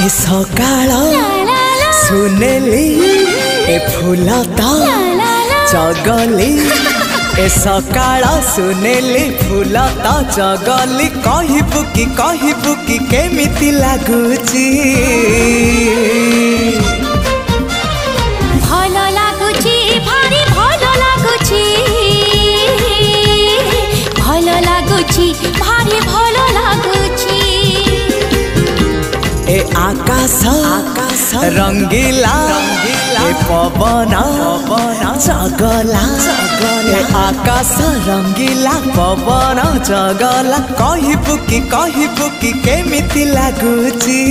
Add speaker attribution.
Speaker 1: ए सकाळ सुनेली ए फूलता चगली ए सकाळ सुनेली फूलता चगली कहबू कि केमिति लागुची
Speaker 2: भलो लागुची भारी भलो लागुची भलो लागुची भारी भलो लागुची
Speaker 1: ए आकाश रंगीला ए पवन चगला ए आकाश रंगीला पवन चगला कहबू कि केमिति लागुची।